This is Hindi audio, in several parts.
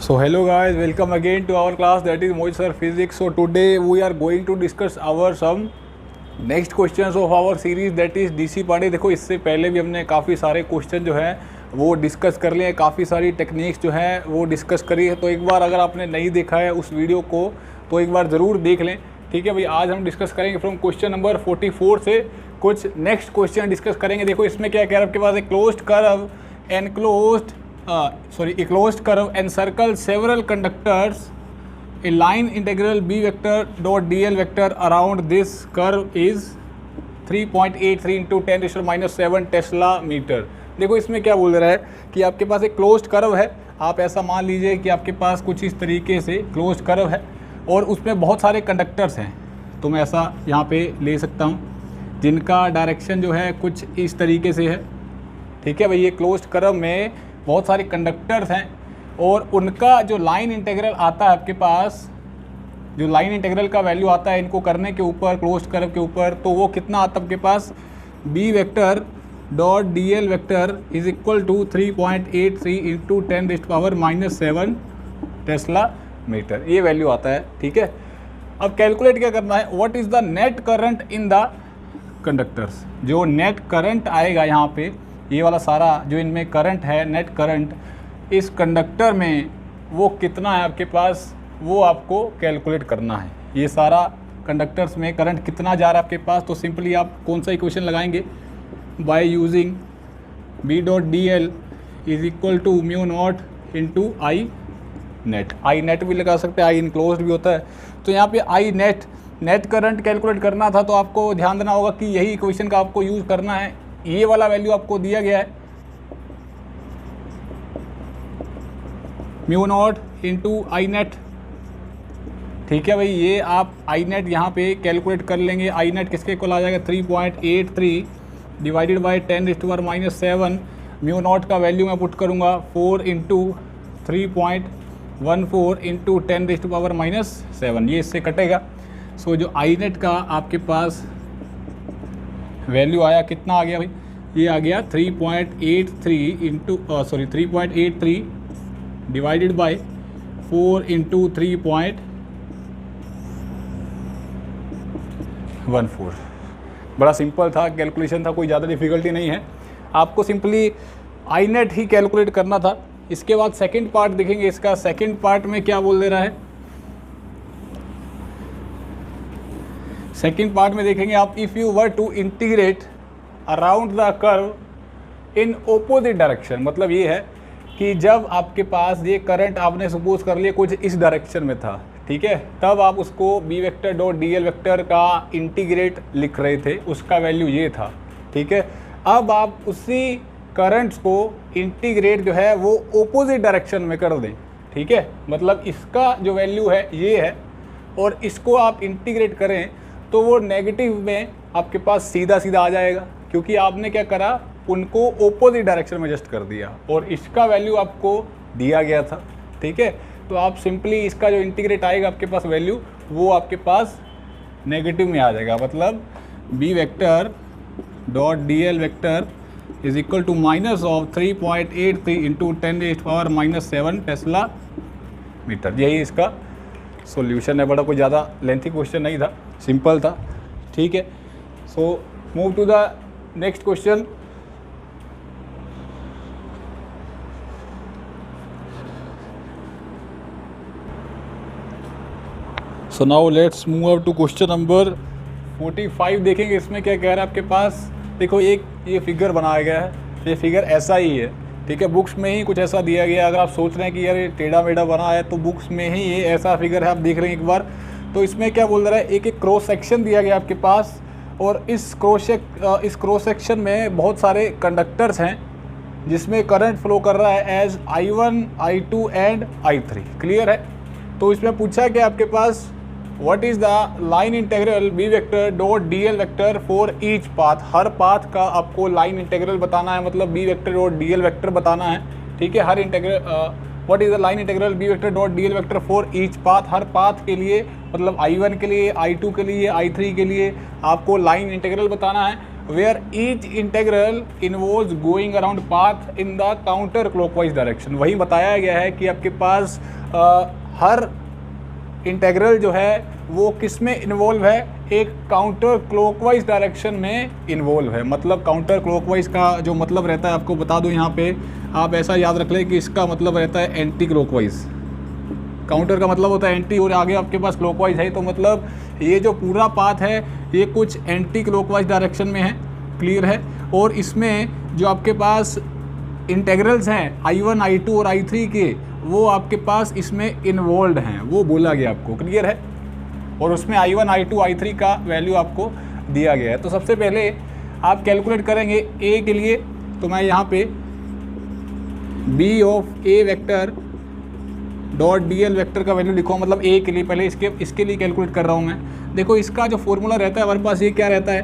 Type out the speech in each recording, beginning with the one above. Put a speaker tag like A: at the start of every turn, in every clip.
A: So hello guys, welcome again to our class, that is Mohit Sir Physics. So today we are going to discuss our some next questions of our series, that is DC Pandey. देखो इससे पहले भी हमने काफ़ी सारे क्वेश्चन जो है वो डिस्कस कर लिए हैं, काफ़ी सारी टेक्निक्स जो है वो डिस्कस करी है. तो एक बार अगर आपने नहीं देखा है उस वीडियो को तो एक बार ज़रूर देख लें. ठीक है भाई, आज हम डिस्कस करेंगे फ्रॉम क्वेश्चन नंबर 44 से कुछ नेक्स्ट क्वेश्चन डिस्कस करेंगे. देखो इसमें क्या कह रहा है आपके पास, एक closed curve a closed curve encircles several conductors. A line integral b vector dot dl vector around this curve is 3.83 into 10⁻⁻7 tesla metre. देखो इसमें क्या बोल रहा है कि आपके पास एक क्लोज्ड कर्व है. आप ऐसा मान लीजिए कि आपके पास कुछ इस तरीके से क्लोज्ड कर्व है और उसमें बहुत सारे कंडक्टर्स हैं. तो मैं ऐसा यहाँ पे ले सकता हूँ जिनका डायरेक्शन जो है कुछ इस तरीके से है. ठीक है भाई, ये क्लोज्ड कर्व में बहुत सारे कंडक्टर्स हैं और उनका जो लाइन इंटीग्रल आता है आपके पास, जो लाइन इंटीग्रल का वैल्यू आता है इनको करने के ऊपर, क्लोज्ड कर्व के ऊपर, तो वो कितना आता है आपके पास, B vector dot D L vector is equal to 3.83 into 10⁻⁻7 tesla metre. ये वैल्यू आता है. ठीक है, अब कैलकुलेट क्या करना है, what is the net current in the conductors. जो नेट करंट आएगा यहाँ पे, ये वाला सारा जो इनमें करंट है, नेट करंट इस कंडक्टर में वो कितना है आपके पास, वो आपको कैलकुलेट करना है. ये सारा कंडक्टर्स में करंट कितना जा रहा है आपके पास, तो सिंपली आप कौन सा इक्वेशन लगाएंगे, by using b dot D l is equal to mu naught into i net. I net भी लगा सकते हैं, आई इनक्लोज्ड भी होता है. तो यहाँ पे आई नेट करंट कैलकुलेट करना था, तो आपको ध्यान देना होगा कि यही इक्वेशन का आपको यूज़ करना है. ये वाला वैल्यू आपको दिया गया है mu naught into i net. ठीक है भाई, ये आप आई नेट यहाँ पे कैलकुलेट कर लेंगे. आई नेट किसके इक्वल आ जाएगा, 3.83 डिवाइडेड बाई 10⁻⁻7. म्यू नॉट का वैल्यू मैं पुट करूँगा 4 इंटू 3.14 इंटू 10⁻⁻7. ये इससे कटेगा. सो जो आई नेट का आपके पास वैल्यू आया, कितना आ गया भाई, ये आ गया 3.83 डिवाइडेड बाय 4 इंटू 3.14. बड़ा सिंपल था, कैलकुलेशन था, कोई ज़्यादा डिफ़िकल्टी नहीं है. आपको simply I net he calculate करना था. इसके बाद सेकंड पार्ट देखेंगे. इसका सेकंड पार्ट में क्या बोल दे रहा है, सेकेंड पार्ट में देखेंगे आप, if you were to integrate around the curve in opposite direction. मतलब ये है कि जब आपके पास ये करंट आपने सपोज कर लिया कुछ इस डायरेक्शन में था, ठीक है, तब आप उसको b vector dot D L vector का इंटीग्रेट लिख रहे थे, उसका वैल्यू ये था. ठीक है, अब आप उसी करंट्स को इंटीग्रेट जो है वो ओपोजिट डायरेक्शन में कर दें. ठीक है, मतलब इसका जो वैल्यू है ये है और इसको आप इंटीग्रेट करें तो वो नेगेटिव में आपके पास सीधा सीधा आ जाएगा, क्योंकि आपने क्या करा, उनको ओपोजिट डायरेक्शन में एडजस्ट कर दिया और इसका वैल्यू आपको दिया गया था. ठीक है, तो आप सिंपली इसका जो इंटीग्रेट आएगा आपके पास वैल्यू, वो आपके पास नेगेटिव में आ जाएगा. मतलब B vector dot D L vector is equal to minus of 3.83 into 10⁻⁻7 tesla metre. यही इसका सॉल्यूशन है. बड़ा कोई ज़्यादा लेंथी क्वेश्चन नहीं था, सिंपल था. ठीक है, so move to the next question. So now let's move up to question number 45. देखेंगे इसमें क्या कह रहा है आपके पास. देखो एक ये फिगर बनाया गया है, ये फिगर ऐसा ही है. ठीक है, बुक्स में ही कुछ ऐसा दिया गया है. अगर आप सोच रहे हैं कि यार ये टेढ़ा मेढ़ा बना है, तो बुक्स में ही ये ऐसा फिगर है, आप देख रहे हैं एक बार. तो इसमें क्या बोल रहा है, एक क्रॉस सेक्शन दिया गया आपके पास और इस क्रॉस सेक्शन में बहुत सारे कंडक्टर्स हैं जिसमें करंट फ्लो कर रहा है as I1, I2 and I3. Clear है. तो इसमें पूछा कि आपके पास what is the line integral B vector dot D L vector for each path. हर पाथ का आपको लाइन इंटीग्रल बताना है, मतलब B vector dot D L vector बताना है. ठीक है, हर integral what is the line integral B vector dot D L vector for each path. हर पाथ के लिए, मतलब I1 के लिए, I2 के लिए, I3 के लिए आपको लाइन इंटीग्रल बताना है. where each integral involves going around path in the counter clockwise direction। वही बताया गया है कि आपके पास हर इंटेग्रल जो है वो किस में इन्वॉल्व है, एक काउंटर क्लॉकवाइज डायरेक्शन में इन्वॉल्व है। मतलब काउंटर क्लॉकवाइज का जो मतलब रहता है आपको बता दूं, यहाँ पे आप ऐसा याद रख लें कि इसका मतलब रहता है एंटी क्लॉकवाइज। काउंटर का मतलब होता है एंटी और आगे आपके पास क्लॉकवाइज है, तो मतलब ये जो पूरा पाथ है ये कुछ एंटी क्लॉकवाइज डायरेक्शन में है। क्लियर है। और इसमें जो आपके पास इंटेग्रल्स हैं I1, I2 और I3 के, वो आपके पास इसमें इन्वॉल्व हैं, वो बोला गया आपको। क्लियर है। और उसमें I1, I2, I3 का वैल्यू आपको दिया गया है। तो सबसे पहले आप कैलकुलेट करेंगे A के लिए, तो मैं यहाँ पे B of A vector dot DL vector का वैल्यू लिखूँ, मतलब A के लिए पहले इसके लिए कैलकुलेट कर रहा हूँ मैं। देखो इसका जो फॉर्मूला रहता है हमारे पास, ये क्या रहता है,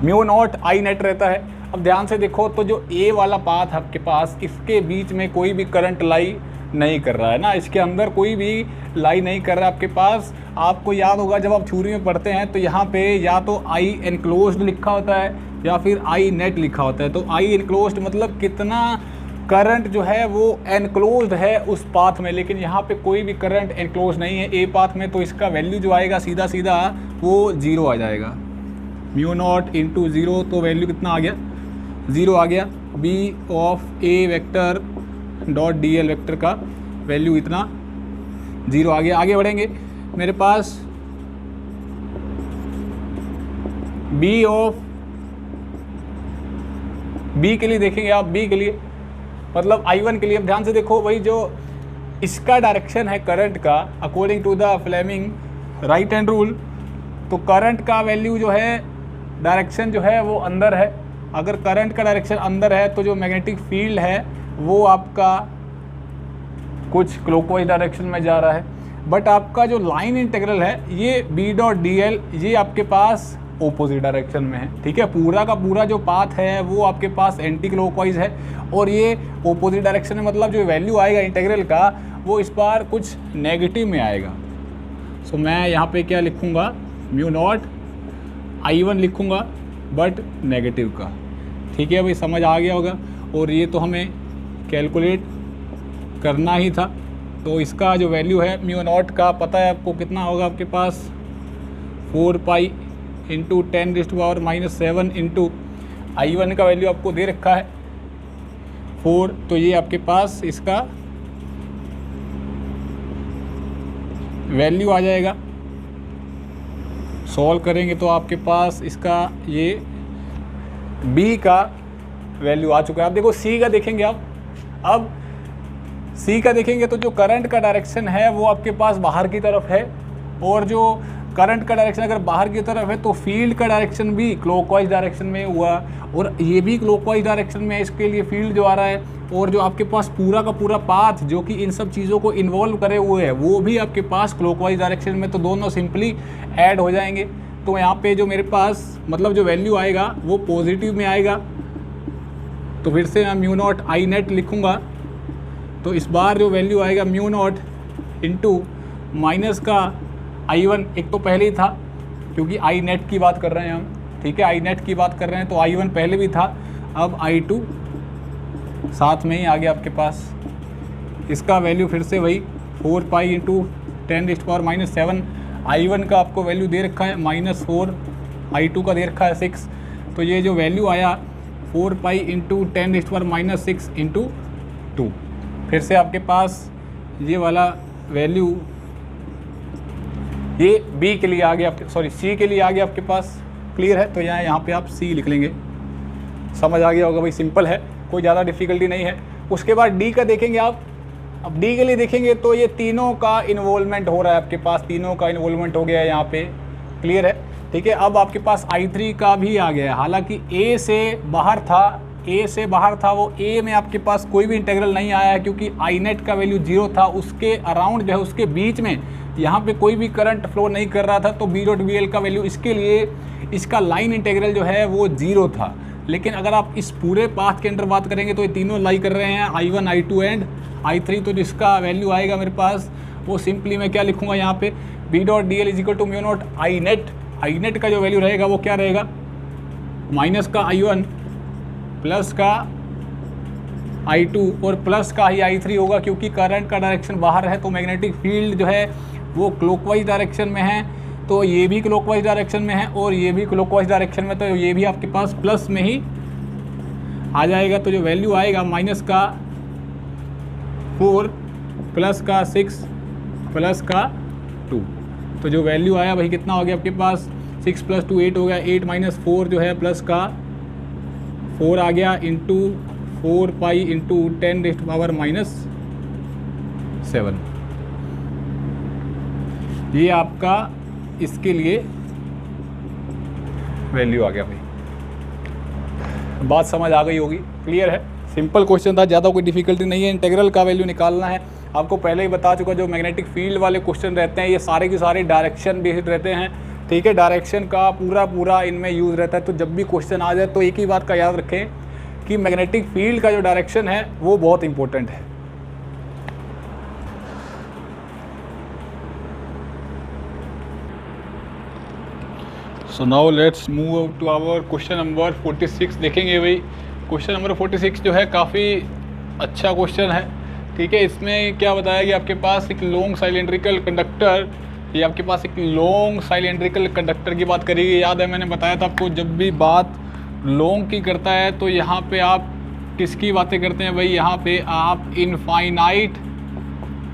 A: म्यू नॉट I नेट रहता है। अब ध्यान से देखो तो जो A वाला पाथ आपके पास, इसके बीच में कोई भी करंट लाई नहीं कर रहा है ना, इसके अंदर कोई भी लाई नहीं कर रहा है आपके पास। आपको याद होगा जब आप थ्योरी में पढ़ते हैं तो यहाँ पे या तो I एनक्लोज्ड लिखा होता है या फिर I नेट लिखा होता है। तो I एनक्लोज्ड मतलब कितना करंट जो है वो एनक्लोज्ड है उस पाथ में, लेकिन यहाँ पे कोई भी करंट एनक्लोज नहीं है A पाथ में, तो इसका वैल्यू जो आएगा सीधा सीधा वो 0 आ जाएगा। म्यू नॉट इंटू 0, तो वैल्यू कितना आ गया, 0 आ गया। B of A vector dot DL vector का वैल्यू इतना 0 आ गया। आगे बढ़ेंगे, मेरे पास B ऑफ B के लिए देखेंगे आप, B के लिए मतलब I1 के लिए। अब ध्यान से देखो, वही जो इसका डायरेक्शन है करंट का according to the Fleming right hand rule, तो करंट का वैल्यू जो है, डायरेक्शन जो है वो अंदर है। अगर करंट का डायरेक्शन अंदर है तो जो मैग्नेटिक फील्ड है वो आपका कुछ क्लॉकवाइज डायरेक्शन में जा रहा है। बट आपका जो लाइन इंटीग्रल है ये B डॉट DL, ये आपके पास ऑपोजिट डायरेक्शन में है। ठीक है, पूरा का पूरा जो पाथ है वो आपके पास एंटी क्लॉकवाइज है और ये ऑपोजिट डायरेक्शन में, मतलब जो वैल्यू आएगा इंटीग्रल का वो इस बार कुछ नेगेटिव में आएगा। सो मैं यहाँ पे क्या लिखूँगा, म्यू नॉट I1 लिखूँगा बट नेगेटिव का। ठीक है भाई, समझ आ गया होगा। और ये तो हमें कैलकुलेट करना ही था, तो इसका जो वैल्यू है म्यू नॉट का पता है आपको कितना होगा, आपके पास 4 पाई इंटू 10⁻⁻7 इंटू I1 का वैल्यू आपको दे रखा है 4, तो ये आपके पास इसका वैल्यू आ जाएगा। सॉल्व करेंगे तो आपके पास इसका ये B का वैल्यू आ चुका है। अब देखो C का देखेंगे आप, अब C का देखेंगे तो जो करंट का डायरेक्शन है वो आपके पास बाहर की तरफ है, और जो करंट का डायरेक्शन अगर बाहर की तरफ है तो फील्ड का डायरेक्शन भी क्लॉकवाइज डायरेक्शन में हुआ, और ये भी क्लॉकवाइज डायरेक्शन में है, इसके लिए फील्ड जो आ रहा है। और जो आपके पास पूरा का पूरा पाथ जो कि इन सब चीज़ों को इन्वॉल्व करे हुए है वो भी आपके पास क्लॉकवाइज डायरेक्शन में, तो दोनों सिंपली ऐड हो जाएंगे। तो यहाँ पे जो मेरे पास मतलब जो वैल्यू आएगा वो पॉजिटिव में आएगा। तो फिर से मैं म्यू नॉट I नेट लिखूँगा, तो इस बार जो वैल्यू आएगा म्यू नॉट इंटू माइनस का I1, एक तो पहले ही था क्योंकि I नेट की बात कर रहे हैं हम। ठीक है, I नेट की बात कर रहे हैं तो I1 पहले भी था, अब I2 साथ में ही आ गया आपके पास। इसका वैल्यू फिर से वही 4 पाई इंटू 10⁻⁻7, I1 का आपको वैल्यू दे रखा है -4, I2 का दे रखा है 6, तो ये जो वैल्यू आया 4 पाई इंटू 10⁻⁻6 इंटू 2। फिर से आपके पास ये वाला वैल्यू ये B के लिए आ गया, C के लिए आ गया आपके पास। क्लियर है, तो यहाँ पे आप C लिख लेंगे। समझ आ गया होगा भाई, सिंपल है, कोई ज़्यादा डिफ़िकल्टी नहीं है। उसके बाद D का देखेंगे आप। अब D के लिए देखेंगे तो ये तीनों का इन्वॉल्वमेंट हो रहा है आपके पास, तीनों का इन्वॉल्वमेंट हो गया है यहाँ पे। क्लियर है, ठीक है। अब आपके पास I3 का भी आ गया है, हालांकि A से बाहर था, वो A में आपके पास कोई भी इंटीग्रल नहीं आया है क्योंकि I नेट का वैल्यू 0 था। उसके अराउंड जो है, उसके बीच में यहाँ पे कोई भी करंट फ्लो नहीं कर रहा था, तो B डॉट BL का वैल्यू, इसके लिए इसका लाइन इंटीग्रल जो है वो 0 था। लेकिन अगर आप इस पूरे पाथ के अंदर बात करेंगे तो ये तीनों लाई कर रहे हैं, I1, I2 एंड I3, तो जिसका वैल्यू आएगा मेरे पास वो सिंपली मैं क्या लिखूँगा यहाँ पे, B dot DL is equal to mu naught I net i net का जो वैल्यू रहेगा वो क्या रहेगा, माइनस का I1 प्लस का I2 और प्लस का ही I3 होगा, क्योंकि करंट का डायरेक्शन बाहर है तो मैग्नेटिक फील्ड जो है वो क्लॉकवाइज डायरेक्शन में है, तो ये भी क्लॉकवाइज डायरेक्शन में है और ये भी क्लॉकवाइज डायरेक्शन में, तो ये भी आपके पास प्लस में ही आ जाएगा। तो जो वैल्यू आएगा माइनस का 4 प्लस का 6 प्लस का 2, तो जो वैल्यू आया भाई कितना हो गया आपके पास, 6 + 2 8 हो गया, 8 - 4 जो है प्लस का 4 आ गया इंटू 4 पाई इंटू 10⁻⁻7। ये आपका इसके लिए वैल्यू आ गया भाई। बात समझ आ गई होगी, क्लियर है, सिंपल क्वेश्चन था, ज़्यादा कोई डिफिकल्टी नहीं है। इंटीग्रल का वैल्यू निकालना है, आपको पहले ही बता चुका, जो मैग्नेटिक फील्ड वाले क्वेश्चन रहते हैं ये सारे के सारे डायरेक्शन बेस्ड रहते हैं, ठीक है, डायरेक्शन का पूरा इनमें यूज़ रहता है। तो जब भी क्वेश्चन आ जाए तो एक ही बात का याद रखें कि मैग्नेटिक फील्ड का जो डायरेक्शन है वो बहुत इंपॉर्टेंट है। So now let's move to our question number 46। देखेंगे भाई क्वेश्चन नंबर 46 जो है काफ़ी अच्छा क्वेश्चन है, ठीक है। इसमें क्या बताया कि आपके पास एक लॉन्ग साइलेंड्रिकल कंडक्टर, ये आपके पास एक लॉन्ग साइलेंड्रिकल कंडक्टर की बात करिए। याद है मैंने बताया था आपको, जब भी बात लॉन्ग की करता है तो यहाँ पे आप किसकी बातें करते हैं भाई, यहाँ पे आप इनफाइनाइट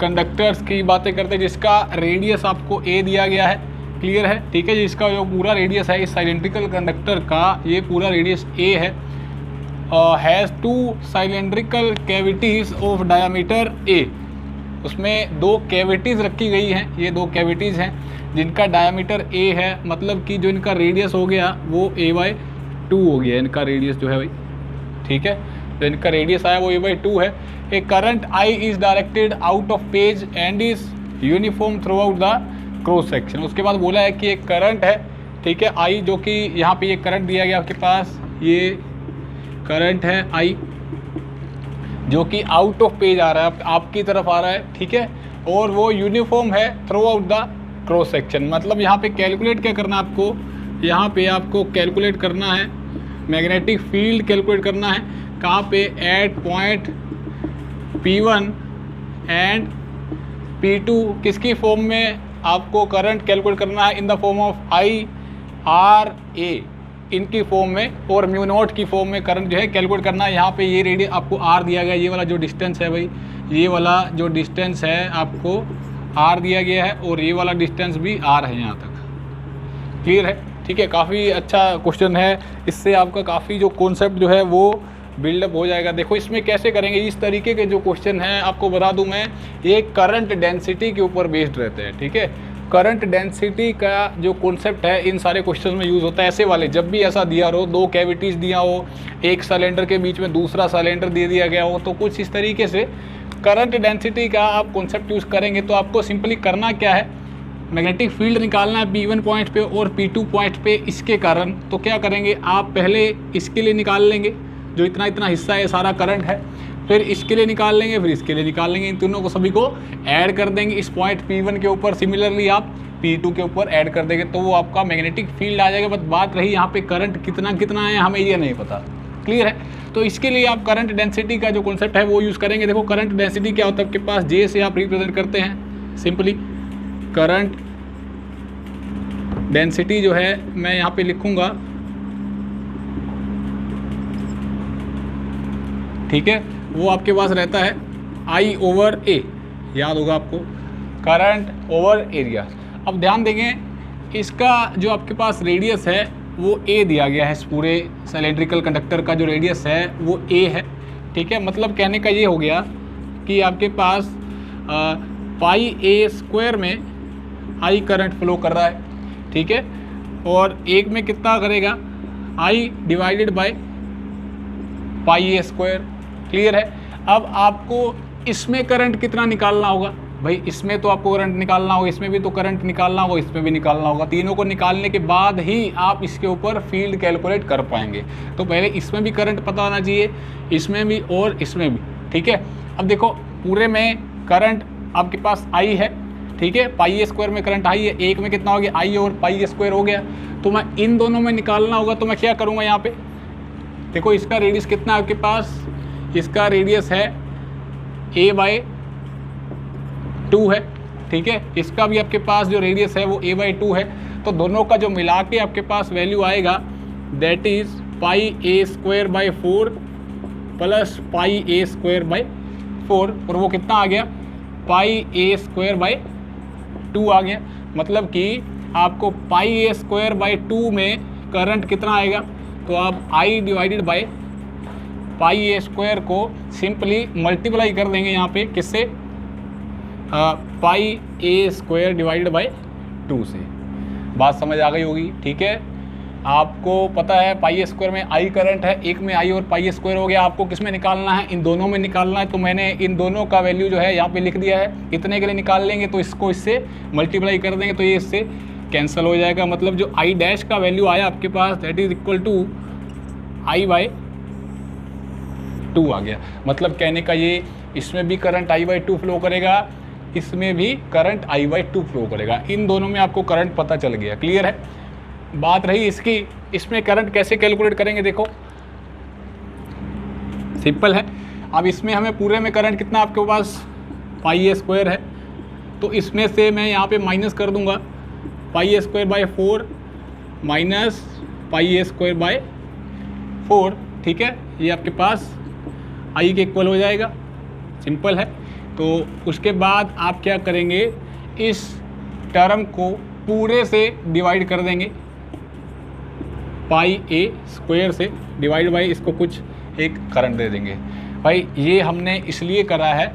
A: कंडक्टर्स की बातें करते हैं जिसका रेडियस आपको ए दिया गया है, क्लियर है, ठीक है। जिसका जो पूरा रेडियस है इस साइलेंड्रिकल कंडक्टर का, ये पूरा रेडियस ए है, हैज़ 2 साइलेंड्रिकल कैविटीज़ ऑफ डायामीटर ए। उसमें 2 कैविटीज़ रखी गई हैं, ये 2 कैविटीज़ हैं जिनका डायामीटर ए है, मतलब कि जो इनका रेडियस हो गया वो a/2 हो गया, इनका रेडियस जो है भाई, ठीक है। जो इनका रेडियस आया वो a/2 है। A current I is directed out of page and is uniform throughout the cross section. उसके बाद बोला है कि एक करंट है, ठीक है, I, जो कि यहाँ पे ये करंट दिया गया आपके पास, ये करंट है I जो कि आउट ऑफ पेज आ रहा है, आपकी तरफ आ रहा है, ठीक है, और वो यूनिफॉर्म है through out the cross section. मतलब यहाँ पे कैलकुलेट क्या करना है आपको, यहाँ पे आपको कैलकुलेट करना है मैग्नेटिक फील्ड, कैलकुलेट करना है कहाँ पे, eight point P1 and P2। किसकी फॉर्म में आपको करंट कैलकुलेट करना है, in the form of I/R/A, इनकी फॉर्म में, और μ0 की फॉर्म में करंट जो है कैलकुलेट करना है। यहाँ पे ये रेडियस आपको R दिया गया है, ये वाला जो डिस्टेंस है भाई, ये वाला जो डिस्टेंस है आपको R दिया गया है, और ये वाला डिस्टेंस भी R है यहाँ तक, क्लियर है, ठीक है। काफ़ी अच्छा क्वेश्चन है, इससे आपका काफ़ी जो कॉन्सेप्ट जो है वो बिल्डअप हो जाएगा। देखो इसमें कैसे करेंगे, इस तरीके के जो क्वेश्चन हैं आपको बता दूं मैं, ये करंट डेंसिटी के ऊपर बेस्ड रहते हैं, ठीक है। करंट डेंसिटी का जो कॉन्सेप्ट है इन सारे क्वेश्चन में यूज़ होता है। ऐसे वाले जब भी ऐसा दिया हो, 2 कैविटीज़ दिया हो, एक सिलेंडर के बीच में दूसरा सिलेंडर दे दिया गया हो, तो कुछ इस तरीके से करंट डेंसिटी का आप कॉन्सेप्ट यूज़ करेंगे। तो आपको सिंपली करना क्या है, मैग्नेटिक फील्ड निकालना है P1 पॉइंट पे और P2 पॉइंट पे इसके कारण। तो क्या करेंगे, आप पहले इसके लिए निकाल लेंगे, जो इतना हिस्सा है सारा करंट है, फिर इसके लिए निकाल लेंगे, फिर इसके लिए निकाल लेंगे, इन तीनों को सभी को ऐड कर देंगे इस पॉइंट P1 के ऊपर, सिमिलरली आप P2 के ऊपर ऐड कर देंगे, तो वो आपका मैग्नेटिक फील्ड आ जाएगा। बस बात रही यहाँ पे करंट कितना है हमें ये नहीं पता, क्लियर है। तो इसके लिए आप करंट डेंसिटी का जो कॉन्सेप्ट है वो यूज़ करेंगे। देखो करंट डेंसिटी क्या होता है आपके पास, J से आप रिप्रेजेंट करते हैं सिंपली। करंट डेंसिटी जो है मैं यहाँ पे लिखूँगा, ठीक है, वो आपके पास रहता है I/A, याद होगा आपको, करंट ओवर एरिया। अब ध्यान देंगे, इसका जो आपके पास रेडियस है वो A दिया गया है, इस पूरे सिलेंड्रिकल कंडक्टर का जो रेडियस है वो A है, ठीक है। मतलब कहने का ये हो गया कि आपके पास πa² में I करंट फ्लो कर रहा है, ठीक है, और एक में कितना करेगा, I divided bye πa², clear है। अब आपको इसमें करंट कितना निकालना होगा भाई, इसमें तो आपको करंट निकालना होगा, इसमें भी तो करंट निकालना होगा, इसमें भी निकालना होगा। तीनों को निकालने के बाद ही आप इसके ऊपर फील्ड कैलकुलेट कर पाएंगे। तो पहले इसमें भी करंट पता होना चाहिए, इसमें भी और इसमें भी, ठीक है। अब देखो पूरे में करंट आपके पास I है, ठीक है, पाई ए स्क्वायर में करंट आई है, एक में कितना हो गया आई और पाई ए स्क्वायर हो गया। तो मैं इन दोनों में निकालना होगा, तो मैं क्या करूँगा यहाँ पे, देखो इसका रेडियस कितना है आपके पास, इसका रेडियस है a/2 है, ठीक है, इसका भी आपके पास जो रेडियस है वो a/2 है। तो दोनों का जो मिला के आपके पास वैल्यू आएगा that is pi A square by 4 plus pi A square by 4, और वो कितना आ गया, पाई ए स्क्वायर बाई 2 आ गया। मतलब कि आपको पाई ए स्क्वायर बाई 2 में करंट कितना आएगा, तो आप I divided by pi A square को सिंपली मल्टीप्लाई कर देंगे यहाँ पे किससे, pi A square divided by 2 से। बात समझ आ गई होगी, ठीक है। आपको पता है पाई ए स्क्वायर में आई करंट है, एक में आई और पाई ए स्क्वायर हो गया, आपको किस में निकालना है, इन दोनों में निकालना है। तो मैंने इन दोनों का वैल्यू जो है यहाँ पे लिख दिया है, इतने के लिए निकाल लेंगे तो इसको इससे मल्टीप्लाई कर देंगे तो ये इससे कैंसिल हो जाएगा। मतलब जो आई डैश का वैल्यू आया आपके पास that is equal to I by 2 आ गया। मतलब कहने का ये, इसमें भी करंट आई बाई 2 फ्लो करेगा, इसमें भी करंट आई बाई 2 फ्लो करेगा, इन दोनों में आपको करंट पता चल गया, क्लियर है। बात रही इसकी, इसमें करंट कैसे कैलकुलेट करेंगे, देखो सिंपल है। अब इसमें हमें पूरे में करंट कितना आपके पास पाई ए स्क्वायर है, तो इसमें से मैं यहाँ पे माइनस कर दूंगा pi A square by 4 minus pi A square by 4, ठीक है, ये आपके पास आई के इक्वल हो जाएगा, सिंपल है। तो उसके बाद आप क्या करेंगे, इस टर्म को पूरे से डिवाइड कर देंगे, पाई ए स्क्वायर से डिवाइड बाई इसको कुछ एक करंट दे देंगे। भाई ये हमने इसलिए करा है,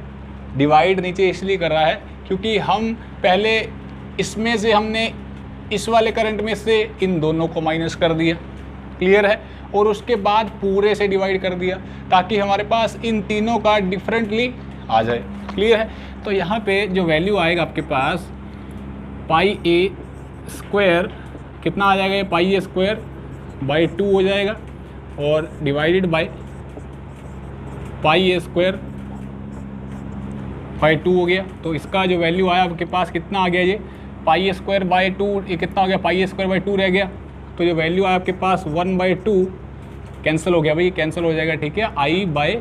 A: डिवाइड नीचे इसलिए करा है क्योंकि हम पहले इसमें से हमने इस वाले करंट में से इन दोनों को माइनस कर दिया, क्लियर है, और उसके बाद पूरे से डिवाइड कर दिया ताकि हमारे पास इन तीनों का डिफरेंटली आ जाए, क्लियर है। तो यहाँ पे जो वैल्यू आएगा आपके पास पाई ए स्क्वायर कितना आ जाएगा, ये पाई ए स्क्वायर बाई 2 हो जाएगा और divided by pi A square by 2 हो गया। तो इसका जो वैल्यू आया आपके पास कितना आ गया, ये पाई ए स्क्वायर बाई 2, ये कितना हो गया, पाई ए स्क्वायर बाई 2 रह गया। तो जो वैल्यू आया आपके पास 1/2 कैंसिल हो गया, भाई कैंसिल हो जाएगा, ठीक है, आई बाई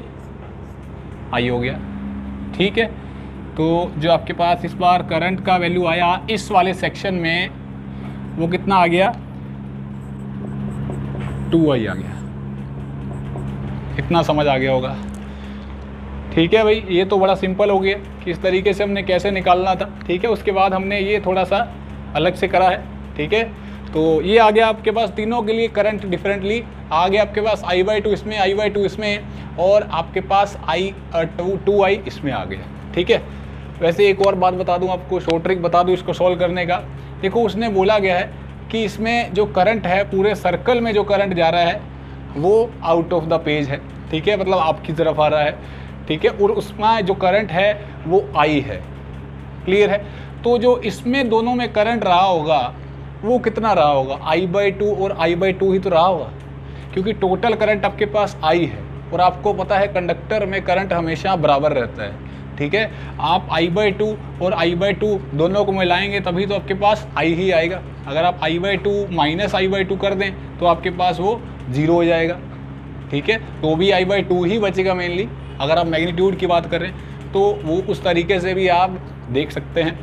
A: आई हो गया, ठीक है। तो जो आपके पास इस बार करंट का वैल्यू आया इस वाले सेक्शन में वो कितना आ गया, 2i आ गया। इतना समझ आ गया होगा, ठीक है भाई। ये तो बड़ा सिंपल हो गया कि इस तरीके से हमने कैसे निकालना था, ठीक है। उसके बाद हमने ये थोड़ा सा अलग से करा है, ठीक है। तो ये आ गया आपके पास तीनों के लिए करंट डिफरेंटली आ गया आपके पास I/2 इसमें, I/2 इसमें, और आपके पास I/2i इसमें आ गया, ठीक है। वैसे एक और बात बता दूं आपको, शॉर्ट ट्रिक बता दूं इसको सॉल्व करने का। देखो उसने बोला गया है कि इसमें जो करंट है, पूरे सर्कल में जो करंट जा रहा है वो आउट ऑफ द पेज है, ठीक है, मतलब आपकी तरफ आ रहा है, ठीक है, और उसमें जो करंट है वो I है, क्लियर है। तो जो इसमें दोनों में करंट रहा होगा वो कितना रहा होगा, I/2 और I/2 ही तो रहा होगा, क्योंकि टोटल करंट आपके पास I है और आपको पता है कंडक्टर में करंट हमेशा बराबर रहता है, ठीक है। आप I/2 और I/2 दोनों को मिलाएंगे तभी तो आपके पास I ही आएगा। अगर आप I/2 माइनस I/2 कर दें तो आपके पास वो 0 हो जाएगा, ठीक है, तो भी I/2 ही बचेगा मेनली। अगर आप मैग्नीट्यूड की बात करें तो वो उस तरीके से भी आप देख सकते हैं,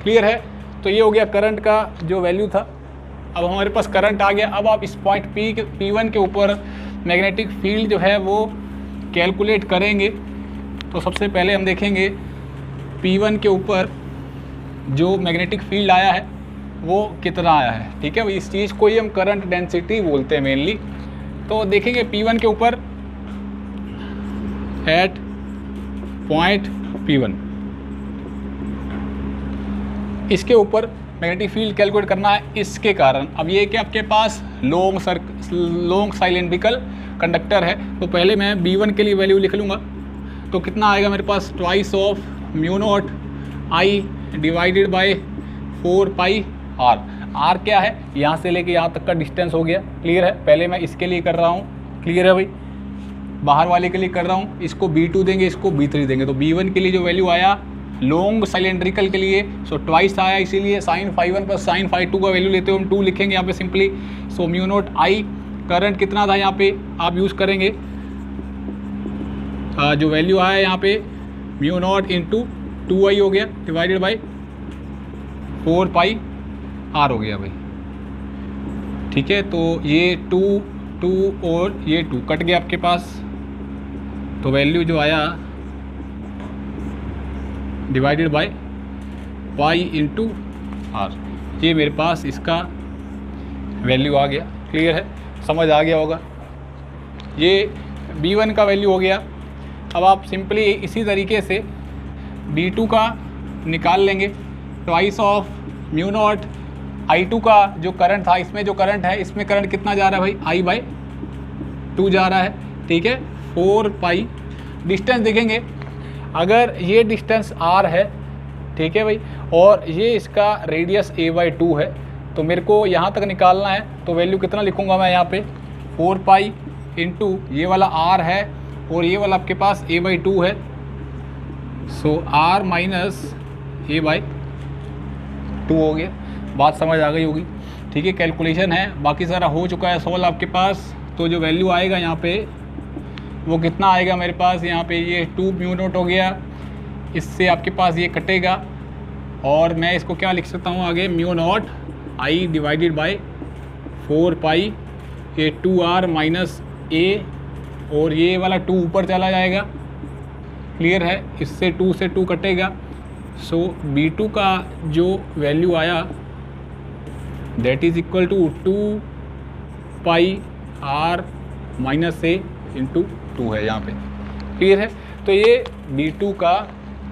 A: क्लियर है। तो ये हो गया करंट का जो वैल्यू था। अब हमारे पास करंट आ गया। अब आप इस पॉइंट P1 के ऊपर मैग्नेटिक फील्ड जो है वो कैलकुलेट करेंगे। तो सबसे पहले हम देखेंगे P1 के ऊपर जो मैग्नेटिक फील्ड आया है वो कितना आया है, ठीक है। इस चीज़ को ही हम करंट डेंसिटी बोलते हैं मेनली। तो देखेंगे P1 के ऊपर एट पॉइंट P1, इसके ऊपर मैग्नेटिक फील्ड कैलकुलेट करना है। इसके कारण अब ये कि आपके पास लॉन्ग साइलेंड्रिकल कंडक्टर है, तो पहले मैं B1 के लिए वैल्यू लिख लूँगा। तो कितना आएगा मेरे पास, twice of μ0 I divided by 4πr। r क्या है, यहाँ से लेके यहाँ तक का डिस्टेंस हो गया, क्लियर है। पहले मैं इसके लिए कर रहा हूँ, क्लियर है भाई, बाहर वाले के लिए कर रहा हूँ। इसको B2 देंगे, इसको B3 देंगे। तो B1 के लिए जो वैल्यू आया लॉन्ग सिलेंड्रिकल के लिए सो ट्वाइस आया, इसीलिए sine phi 1 plus sine phi 2 का वैल्यू लेते हो हम 2 लिखेंगे यहाँ पे simply. So mu naught I current कितना था यहाँ पे आप यूज़ करेंगे, जो वैल्यू आया यहाँ पे म्यू नॉट इंटू 2i हो गया डिवाइडेड बाई 4 पाई आर हो गया भाई, ठीक है। तो ये 2 और ये 2 कट गया आपके पास, तो वैल्यू जो आया divided by pi into r, ये मेरे पास इसका वैल्यू आ गया। क्लियर है, समझ आ गया होगा। ये B1 का वैल्यू हो गया। अब आप सिंपली इसी तरीके से B2 का निकाल लेंगे, twice of mu not I2 का जो करंट था, इसमें जो करंट है इसमें करंट कितना जा रहा है भाई, I/2 जा रहा है, ठीक है। 4 पाई डिस्टेंस देखेंगे, अगर ये डिस्टेंस R है, ठीक है भाई, और ये इसका रेडियस A/2 है, तो मेरे को यहाँ तक निकालना है, तो वैल्यू कितना लिखूँगा मैं यहाँ पे 4 पाई इंटू ये वाला R है और ये वाला आपके पास A/2 है, सो R माइनस A/2 हो गया। बात समझ आ गई होगी, ठीक है। कैलकुलेशन है, बाकी सारा हो चुका है सॉल्व आपके पास। तो जो वैल्यू आएगा यहाँ पे वो कितना आएगा मेरे पास, यहाँ पे ये 2 म्यू नॉट हो गया, इससे आपके पास ये कटेगा और मैं इसको क्या लिख सकता हूँ आगे, म्यू नॉट आई डिवाइडेड बाय 4 पाई ये 2r माइनस ए, और ये वाला 2 ऊपर चला जाएगा। क्लियर है, इससे 2 से 2 कटेगा। सो B2 का जो वैल्यू आया that is equal to 2 pi r minus a into 2 है यहाँ पे। क्लियर है, तो ये B2 का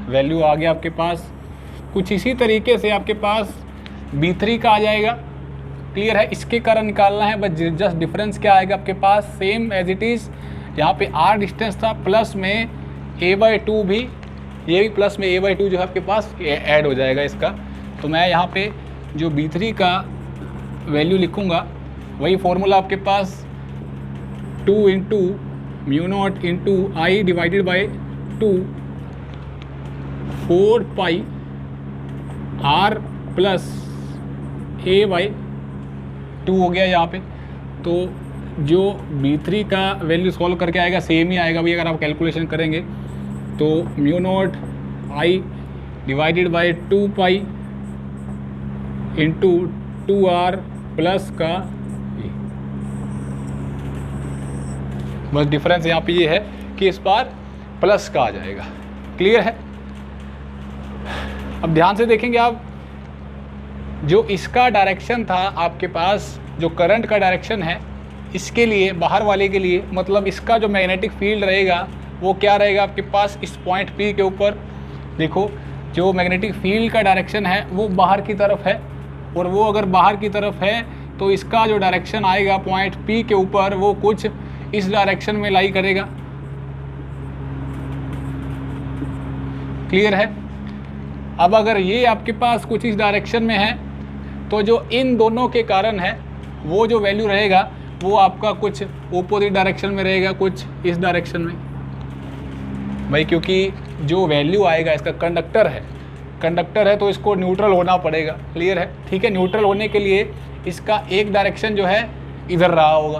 A: वैल्यू आ गया आपके पास। कुछ इसी तरीके से आपके पास B3 का आ जाएगा। क्लियर है, इसके कारण निकालना है, बस जस्ट डिफरेंस क्या आएगा आपके पास, सेम एज इट इज़। यहाँ पे r डिस्टेंस था, प्लस में A/2 भी, ये भी प्लस में A/2 जो है आपके पास ऐड हो जाएगा इसका। तो मैं यहाँ पे जो B3 का वैल्यू लिखूँगा वही फॉर्मूला आपके पास 2 into mu naught into I divided by 2 4 pi r plus A/2 हो गया यहाँ पे। तो जो B3 का वैल्यू सॉल्व करके आएगा सेम ही आएगा भाई, अगर आप कैलकुलेशन करेंगे तो mu naught I divided by 2 pi into 2r plus का ए। बस डिफरेंस यहाँ पे ये है कि इस बार प्लस का आ जाएगा। क्लियर है, अब ध्यान से देखेंगे आप, जो इसका डायरेक्शन था आपके पास, जो करंट का डायरेक्शन है, इसके लिए बाहर वाले के लिए, मतलब इसका जो मैग्नेटिक फील्ड रहेगा वो क्या रहेगा आपके पास, इस पॉइंट P के ऊपर। देखो जो मैग्नेटिक फील्ड का डायरेक्शन है वो बाहर की तरफ है, और वो अगर बाहर की तरफ है तो इसका जो डायरेक्शन आएगा पॉइंट P के ऊपर वो कुछ इस डायरेक्शन में लाई करेगा। क्लियर है, अब अगर ये आपके पास कुछ इस डायरेक्शन में है तो जो इन दोनों के कारण है वो जो वैल्यू रहेगा वो आपका कुछ ओपोजिट डायरेक्शन में रहेगा, कुछ इस डायरेक्शन में भाई, क्योंकि जो वैल्यू आएगा इसका कंडक्टर है तो इसको न्यूट्रल होना पड़ेगा। क्लियर है, ठीक है। न्यूट्रल होने के लिए इसका एक डायरेक्शन जो है इधर रहा होगा।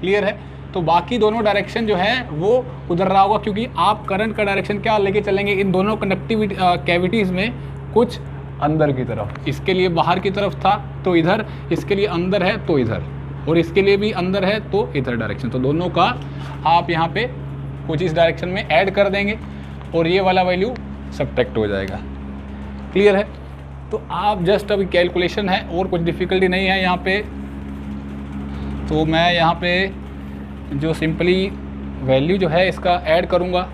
A: क्लियर है, तो बाकी दोनों डायरेक्शन जो है वो उधर रहा होगा, क्योंकि आप करंट का डायरेक्शन क्या लेके चलेंगे, इन दोनों कंडक्टिविटी कैविटीज़ में कुछ अंदर की तरफ। इसके लिए बाहर की तरफ था तो इधर, इसके लिए अंदर है तो इधर, और इसके लिए भी अंदर है तो इधर डायरेक्शन। तो दोनों का आप यहाँ पे कुछ इस डायरेक्शन में ऐड कर देंगे और ये वाला वैल्यू सब्ट्रैक्ट हो जाएगा। क्लियर है, तो आप जस्ट अभी कैलकुलेशन है और कुछ डिफ़िकल्टी नहीं है यहाँ पे। तो मैं यहाँ पे जो सिंपली वैल्यू जो है इसका ऐड करूँगा,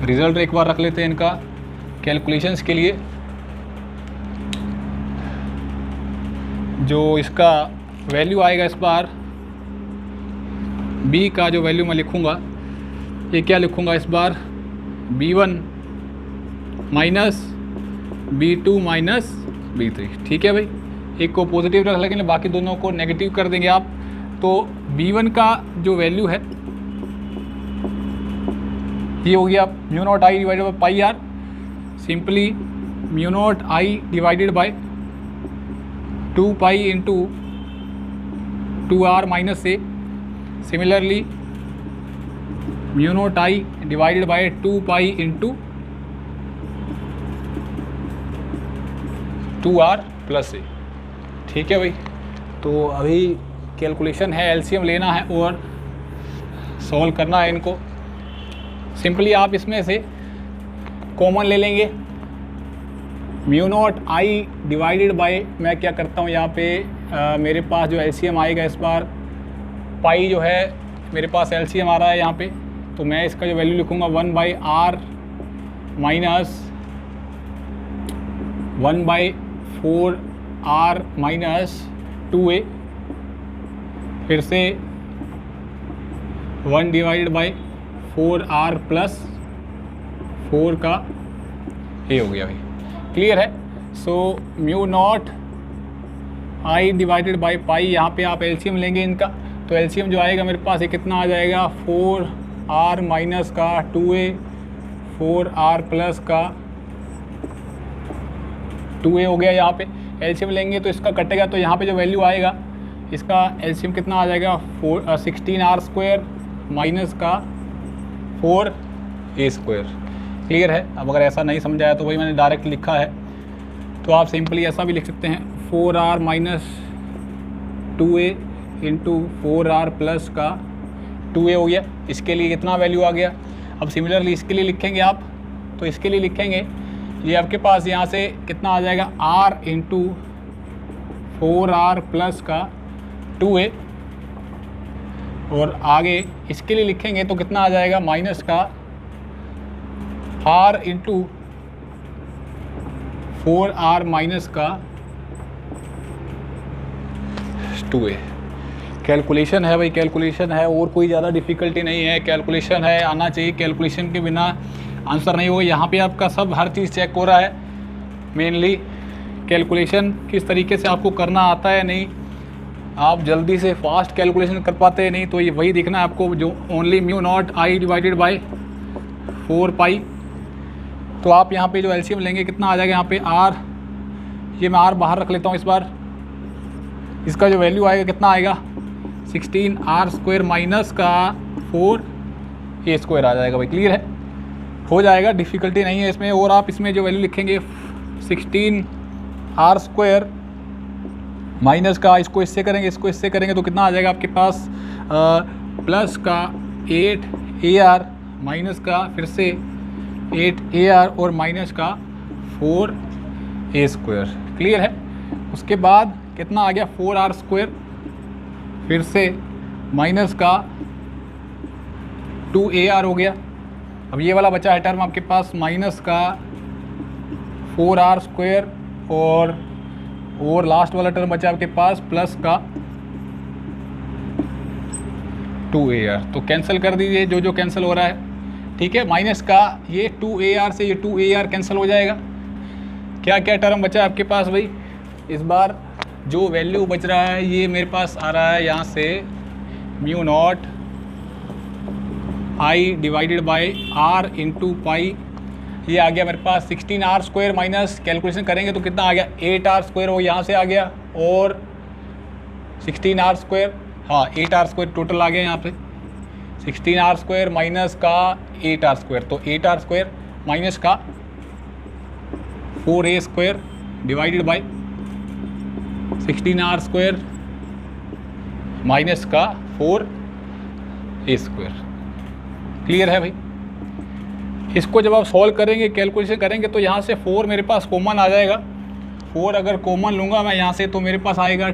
A: रिज़ल्ट एक बार रख लेते हैं इनका कैलकुलेशंस के लिए। जो इसका वैल्यू आएगा इस बार B का जो वैल्यू मैं लिखूँगा, ये क्या लिखूँगा इस बार, B1 minus B2 minus B3। ठीक है भाई, एक को पॉजिटिव रख लेंगे, बाकी दोनों को नेगेटिव कर देंगे आप। तो B1 का जो वैल्यू है ये हो गया mu naught I divided by pi R, simply mu naught I divided by 2 pi into 2r minus A, similarly mu naught I divided by 2 pi into 2r plus A. ठीक है भाई, तो अभी कैलकुलेशन है, एलसीएम लेना है और सॉल्व करना है इनको। सिंपली आप इसमें से कॉमन ले लेंगे, म्यू नॉट आई डिवाइडेड बाय, मैं क्या करता हूँ यहाँ पे मेरे पास जो एलसीएम आएगा इस बार पाई जो है मेरे पास एलसीएम आ रहा है यहाँ पे, तो मैं इसका जो वैल्यू लिखूँगा 1/r minus 1/4r minus 2a, फिर से 1 डिवाइडेड बाई 4r प्लस 4 का ए हो गया भाई। क्लियर है? सो mu naught I divided by पाई, यहाँ पे आप एलसीएम लेंगे इनका, तो एलसीएम जो आएगा मेरे पास ये कितना आ जाएगा 4r माइनस का 2a, 4r प्लस का 2a हो गया। यहाँ पे एलसीएम लेंगे तो इसका कटेगा, तो यहाँ पे जो वैल्यू आएगा इसका एलसीएम कितना आ जाएगा 16r स्क्वायर माइनस का 4a स्क्वायर। क्लियर है? अब अगर ऐसा नहीं समझाया तो वही मैंने डायरेक्ट लिखा है, तो आप सिंपली ऐसा भी लिख सकते हैं 4r minus 2a into 4r plus का 2a हो गया। इसके लिए कितना वैल्यू आ गया। अब सिमिलरली इसके लिए लिखेंगे आप, तो इसके लिए लिखेंगे ये आपके पास यहाँ से कितना आ जाएगा r इंटू 4r प्लस का 2a, और आगे इसके लिए लिखेंगे तो कितना आ जाएगा माइनस का r इंटू 4r माइनस का 2a। कैलकुलेशन है भाई, कैलकुलेशन है, और कोई ज़्यादा डिफ़िकल्टी नहीं है, कैलकुलेशन है, आना चाहिए, कैलकुलेशन के बिना आंसर नहीं होगा। यहाँ पे आपका सब हर चीज़ चेक हो रहा है, मेनली कैलकुलेशन किस तरीके से आपको करना आता है, नहीं आप जल्दी से फास्ट कैलकुलेशन कर पाते हैं नहीं, तो ये वही देखना है आपको, जो ओनली म्यू नॉट आई डिवाइडेड बाय 4 पाई। तो आप यहाँ पे जो एलसीएम लेंगे कितना आ जाएगा यहाँ पे r, ये मैं r बाहर रख लेता हूँ इस बार, इसका जो वैल्यू आएगा कितना आएगा 16r स्क्वायर माइनस का 4a स्क्वायर आ जाएगा भाई। क्लियर है? हो जाएगा, डिफ़िकल्टी नहीं है इसमें। और आप इसमें जो वैल्यू लिखेंगे 16r स्क्वायर माइनस का, इसको इससे करेंगे, इसको इससे करेंगे तो कितना आ जाएगा आपके पास प्लस का 8ar माइनस का फिर से 8ar और माइनस का 4a स्क्वायर। क्लियर है? उसके बाद कितना आ गया 4r स्क्वायर फिर से माइनस का 2ar हो गया। अब ये वाला बचा है टर्म आपके पास माइनस का 4r स्क्वायर, और लास्ट वाला टर्म बचा आपके पास प्लस का 2ar। तो कैंसिल कर दीजिए जो जो कैंसिल हो रहा है। ठीक है, माइनस का ये 2ar से ये 2ar कैंसिल हो जाएगा। क्या क्या टर्म बचा है आपके पास भाई? इस बार जो वैल्यू बच रहा है ये मेरे पास आ रहा है यहाँ से म्यू नॉट आई divided bye r into pi, ये आ गया मेरे पास 16r स्क्वायर माइनस, कैलकुलेशन करेंगे तो कितना आ गया 8r स्क्वायर, वो यहाँ से आ गया, और 16r स्क्वायर, हाँ 8r स्क्वायर टोटल आ गया यहाँ पे 16r स्क्वायर माइनस का 8r स्क्वायर, तो 8r स्क्वायर माइनस का 4a square divided by 16r square minus का 4a स्क्वायर। क्लियर है भाई? इसको जब आप सॉल्व करेंगे, कैलकुलेशन करेंगे, तो यहाँ से 4 मेरे पास कॉमन आ जाएगा। 4 अगर कॉमन लूँगा मैं यहाँ से तो मेरे पास आएगा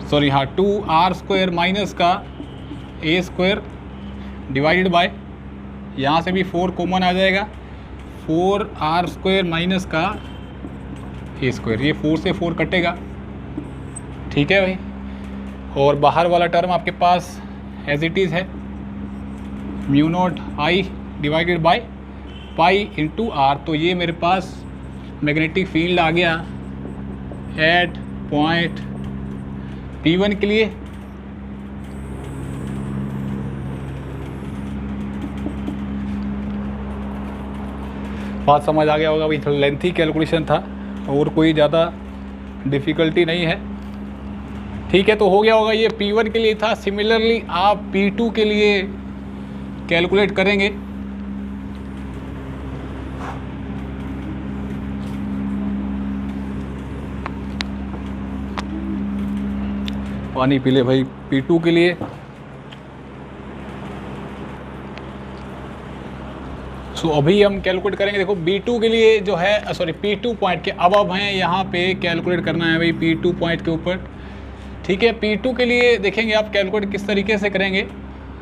A: 2r स्क्वायर माइनस का a स्क्वायर डिवाइडेड बाय, यहाँ से भी 4 कॉमन आ जाएगा 4r स्क्वायर माइनस का a स्क्वायर, ये 4 से 4 कटेगा। ठीक है भाई? और बाहर वाला टर्म आपके पास एज इट इज़ है mu naught I divided by pi into r, तो ये मेरे पास मैग्नेटिक फील्ड आ गया एट पॉइंट P1 के लिए। बात समझ आ गया होगा भाई, थोड़ा लेंथी कैलकुलेशन था और कोई ज़्यादा डिफ़िकल्टी नहीं है। ठीक है, तो हो गया होगा, ये P1 के लिए था। सिमिलरली आप P2 के लिए कैलकुलेट करेंगे। पानी पी ले भाई। P2 के लिए अभी हम कैलकुलेट करेंगे। देखो B2 के लिए जो है, सॉरी P2 पॉइंट के अब हमें यहाँ पे कैलकुलेट करना है भाई P2 पॉइंट के ऊपर। ठीक है, P2 के लिए देखेंगे आप कैलकुलेट किस तरीके से करेंगे।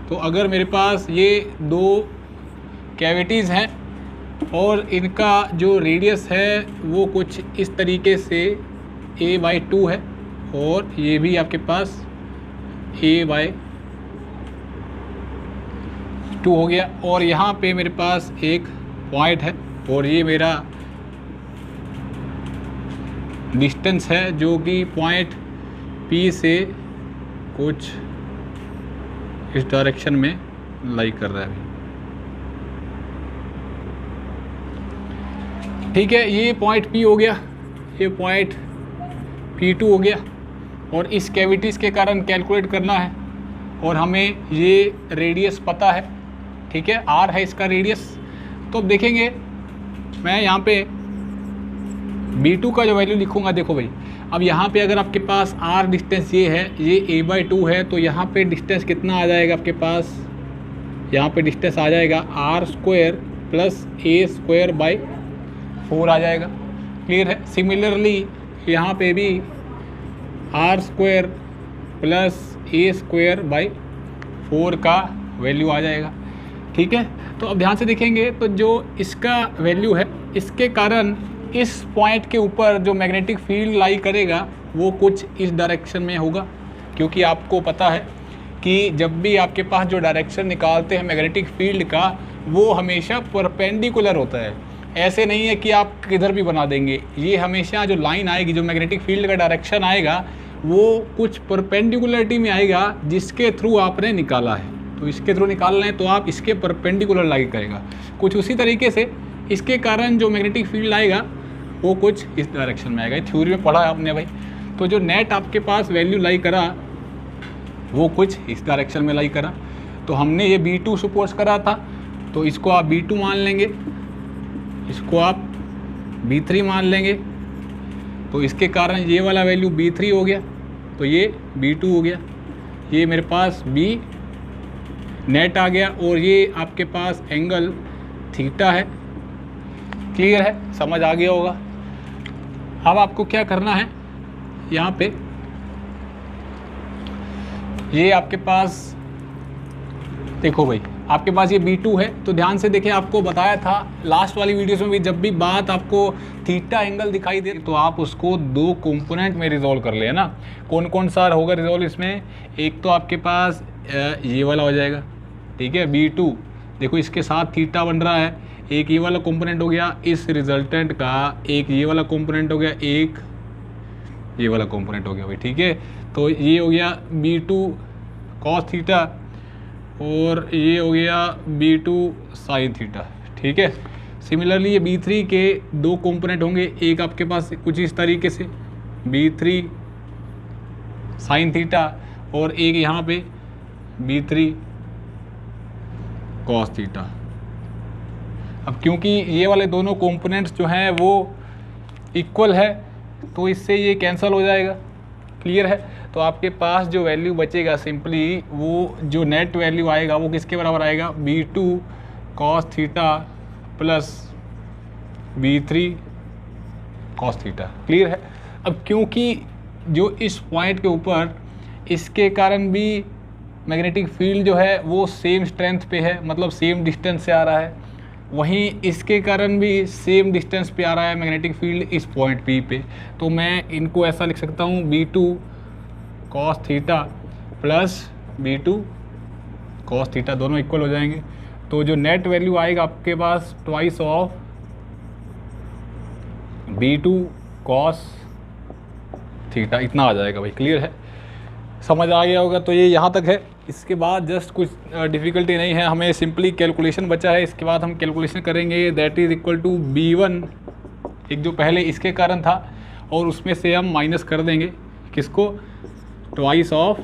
A: तो अगर मेरे पास ये दो कैविटीज़ हैं और इनका जो रेडियस है वो कुछ इस तरीके से a/2 है और ये भी आपके पास a/2 हो गया, और यहाँ पे मेरे पास एक पॉइंट है और ये मेरा डिस्टेंस है जो कि पॉइंट P से कुछ इस डायरेक्शन में लाई कर रहा है। ठीक है, ये पॉइंट P हो गया, ये पॉइंट P2 हो गया, और इस कैविटीज़ के कारण कैलकुलेट करना है और हमें ये रेडियस पता है। ठीक है, R है इसका रेडियस। तो अब देखेंगे, मैं यहाँ पे B2 का जो वैल्यू लिखूँगा, देखो भाई अब यहाँ पे अगर आपके पास R डिस्टेंस ये है, ये a/2 है, तो यहाँ पे डिस्टेंस कितना आ जाएगा आपके पास, यहाँ पे डिस्टेंस आ जाएगा R² + a² / 4 आ जाएगा। क्लियर है। सिमिलरली यहाँ पे भी R² + a² / 4 का वैल्यू आ जाएगा। ठीक है, तो अब ध्यान से देखेंगे तो जो इसका वैल्यू है, इसके कारण इस पॉइंट के ऊपर जो मैग्नेटिक फील्ड लाई करेगा वो कुछ इस डायरेक्शन में होगा, क्योंकि आपको पता है कि जब भी आपके पास जो डायरेक्शन निकालते हैं मैग्नेटिक फील्ड का, वो हमेशा परपेंडिकुलर होता है। ऐसे नहीं है कि आप किधर भी बना देंगे, ये हमेशा जो लाइन आएगी, जो मैग्नेटिक फील्ड का डायरेक्शन आएगा, वो कुछ परपेंडिकुलरिटी में आएगा जिसके थ्रू आपने निकाला है। तो इसके थ्रू निकालना है तो आप इसके परपेंडिकुलर लाई करेगा। कुछ उसी तरीके से इसके कारण जो मैग्नेटिक फील्ड आएगा वो कुछ इस डायरेक्शन में आएगा। थ्योरी में पढ़ा है आपने भाई। तो जो नेट आपके पास वैल्यू लाई करा वो कुछ इस डायरेक्शन में लाई करा। तो हमने ये B2 सपोज करा था, तो इसको आप B2 मान लेंगे, इसको आप B3 मान लेंगे, तो इसके कारण ये वाला वैल्यू B3 हो गया, तो ये B2 हो गया, ये मेरे पास B नेट आ गया, और ये आपके पास एंगल थीटा है। क्लियर है, समझ आ गया होगा। अब आपको क्या करना है, यहाँ पे ये आपके पास देखो भाई, आपके पास ये B2 है, तो ध्यान से देखें, आपको बताया था लास्ट वाली वीडियोस में भी, जब भी बात आपको थीटा एंगल दिखाई दे तो आप उसको दो कंपोनेंट में रिजॉल्व कर ले, है ना। कौन कौन सा होगा रिजॉल्व इसमें, एक तो आपके पास ये वाला हो जाएगा, ठीक है, B2 देखो इसके साथ थीटा बन रहा है, एक ये वाला कंपोनेंट हो गया इस रिजल्टेंट का, एक ये वाला कंपोनेंट हो गया, एक ये वाला कंपोनेंट हो गया भाई। ठीक है, तो ये हो गया B2 cos थीटा और ये हो गया B2 sin थीटा। ठीक है, सिमिलरली ये B3 के दो कंपोनेंट होंगे, एक आपके पास कुछ इस तरीके से B3 sin थीटा और एक यहाँ पे B3 cos थीटा। अब क्योंकि ये वाले दोनों कंपोनेंट्स जो हैं वो इक्वल है तो इससे ये कैंसिल हो जाएगा। क्लियर है, तो आपके पास जो वैल्यू बचेगा सिंपली वो जो नेट वैल्यू आएगा वो किसके बराबर आएगा, B2 cos theta plus B3 cos theta. Clear है। अब क्योंकि जो इस पॉइंट के ऊपर इसके कारण भी मैग्नेटिक फील्ड जो है वो सेम स्ट्रेंथ पे है, मतलब सेम डिस्टेंस से आ रहा है, वहीं इसके कारण भी सेम डिस्टेंस पे आ रहा है मैग्नेटिक फील्ड इस पॉइंट P पे, तो मैं इनको ऐसा लिख सकता हूँ B2 cos theta plus B2 cos theta, दोनों इक्वल हो जाएंगे। तो जो नेट वैल्यू आएगा आपके पास twice of B2 cos theta, इतना आ जाएगा भाई। क्लियर है, समझ आ गया होगा। तो ये यहाँ तक है। इसके बाद जस्ट कुछ डिफ़िकल्टी नहीं है, हमें सिंपली कैलकुलेशन बचा है। इसके बाद हम कैलकुलेशन करेंगे, that is equal to B1, एक जो पहले इसके कारण था, और उसमें से हम माइनस कर देंगे किसको, ट्वाइस ऑफ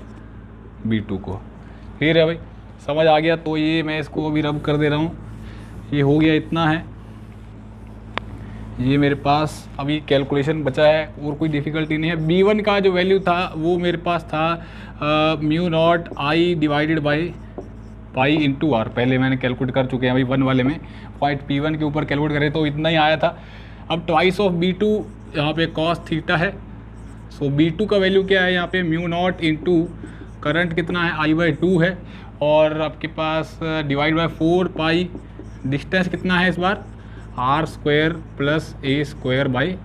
A: B2 को। क्लियर है भाई, समझ आ गया। तो ये मैं इसको अभी रब कर दे रहा हूँ, ये हो गया, इतना है। ये मेरे पास अभी कैलकुलेशन बचा है, और कोई डिफ़िकल्टी नहीं है। B1 का जो वैल्यू था वो मेरे पास था mu naught I divided by pi into r, पहले मैंने कैलकुलेट कर चुके हैं अभी 1 वाले में, पॉइंट P1 के ऊपर कैलकुलेट करें तो इतना ही आया था। अब ट्वाइस ऑफ B2 यहाँ पे कॉस थीटा है, सो B2 का वैल्यू क्या है यहाँ पे, म्यू नॉट इंटू करंट कितना है, I/2 है, और आपके पास डिवाइड बाय 4 पाई, डिस्टेंस कितना है इस बार, r² प्लस a² बाई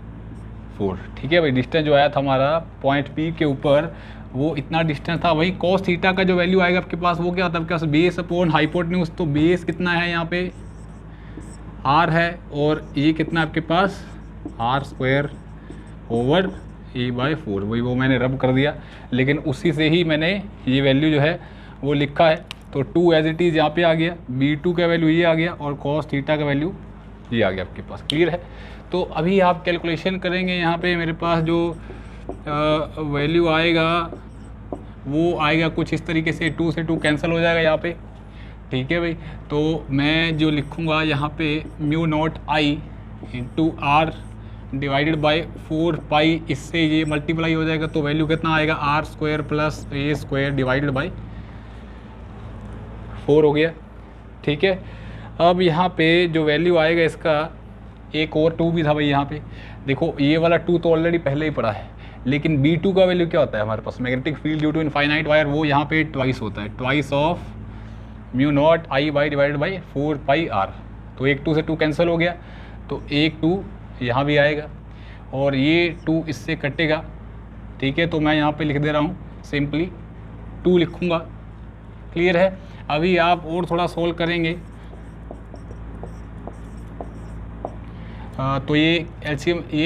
A: 4। ठीक है भाई, डिस्टेंस जो आया था हमारा पॉइंट P के ऊपर वो इतना डिस्टेंस था। वही कॉस थीटा का जो वैल्यू आएगा आपके पास वो क्या होता है आपके पास, बेस अपॉन हाइपोटेन्यूज। तो बेस कितना है यहाँ पे, r है, और ये कितना आपके पास, r² ओवर a/4। वही वो मैंने रब कर दिया, लेकिन उसी से ही मैंने ये वैल्यू जो है वो लिखा है। तो 2 एज इट इज़ यहाँ पे आ गया, B2 का वैल्यू ये आ गया, और कॉस थीटा का वैल्यू ये आ गया आपके पास। क्लियर है। तो अभी आप कैलकुलेशन करेंगे, यहाँ पे मेरे पास जो वैल्यू आएगा वो आएगा कुछ इस तरीके से, 2 से 2 कैंसिल हो जाएगा यहाँ पे। ठीक है भाई, तो मैं जो लिखूँगा यहाँ पे mu naught i into r divided by 4 pi, इससे ये मल्टीप्लाई हो जाएगा, तो वैल्यू कितना आएगा, r² plus a² divided by 4 हो गया। ठीक है, अब यहाँ पे जो वैल्यू आएगा इसका, एक और 2 भी था भाई यहाँ पे, देखो ये वाला 2 तो ऑलरेडी पहले ही पड़ा है, लेकिन B2 का वैल्यू क्या होता है हमारे पास, magnetic field due to infinite wire, वो यहाँ पे ट्वाइस होता है, twice of mu naught I by divided by 4 pi R. तो एक 2 से 2 कैंसिल हो गया, तो एक 2 यहाँ भी आएगा, और ये 2 इससे कटेगा। ठीक है, तो मैं यहाँ पे लिख दे रहा हूँ, सिंपली 2 लिखूँगा। क्लियर है। अभी आप और थोड़ा सोल्व करेंगे, तो ये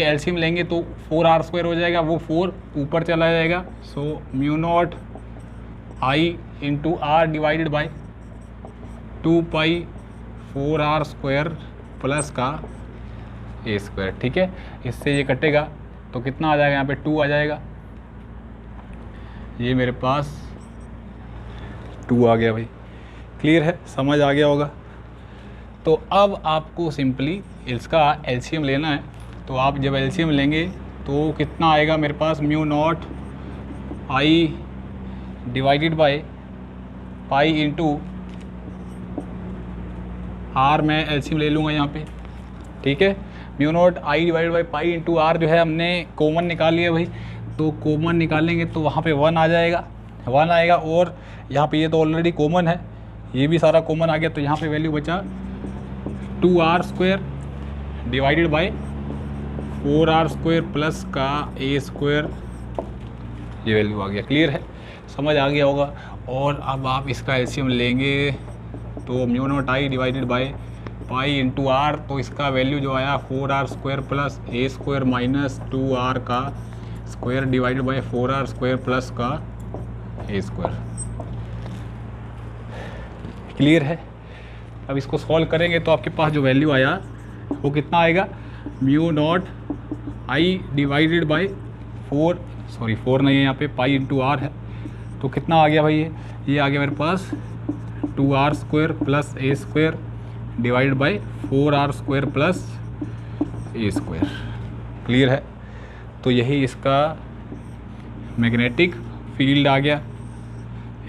A: एलसीएम लेंगे तो 4r² हो जाएगा, वो 4 ऊपर चला जाएगा। सो mu naught i into r divided by 2 pi 4r² plus का a²। ठीक है, इससे ये कटेगा तो कितना आ जाएगा, यहाँ पे 2 आ जाएगा, ये मेरे पास 2 आ गया भाई। क्लियर है, समझ आ गया होगा। तो अब आपको सिंपली इसका एलसीएम लेना है, तो आप जब एलसीएम लेंगे तो कितना आएगा मेरे पास, mu naught I divided by pi into R, मैं एलसीएम ले लूँगा यहाँ पे। ठीक है, mu naught I divided by pi into R जो है हमने कॉमन निकाल लिया भाई, तो कॉमन निकालेंगे तो वहाँ पे 1 आ जाएगा, 1 आएगा, और यहाँ पे ये तो ऑलरेडी कॉमन है, ये भी सारा कॉमन आ गया, तो यहाँ पे वैल्यू बचा 2r² divided by 4r² plus का a², ये वैल्यू आ गया। क्लियर है, समझ आ गया होगा। और अब आप इसका एलसीएम लेंगे तो mu naught I divided by pi into r, तो इसका वैल्यू जो आया 4r² plus a² minus 2r का square divided by 4r² plus का a²। क्लियर है। अब इसको सॉल्व करेंगे तो आपके पास जो वैल्यू आया वो कितना आएगा, mu naught I divided by 4 नहीं है यहाँ पे, पाई इंटू आर है, तो कितना आ गया भाई, ये आ गया मेरे पास 2r² plus a² divided by 4r² plus a²। Clear है। तो यही इसका मैग्नेटिक फील्ड आ गया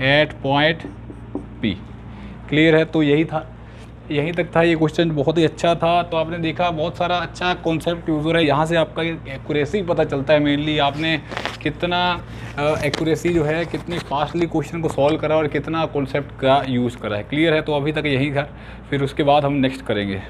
A: एट पॉइंट P। क्लियर है, तो यही था, यहीं तक था ये क्वेश्चन, बहुत ही अच्छा था। तो आपने देखा बहुत सारा अच्छा कॉन्सेप्ट यूज़ हो रहा है, यहाँ से आपका एक्यूरेसी पता चलता है, मेनली आपने कितना एक्यूरेसी जो है, कितनी फास्टली क्वेश्चन को सॉल्व करा और कितना कॉन्सेप्ट का यूज़ करा है। क्लियर है, तो अभी तक यही था, फिर उसके बाद हम नेक्स्ट करेंगे।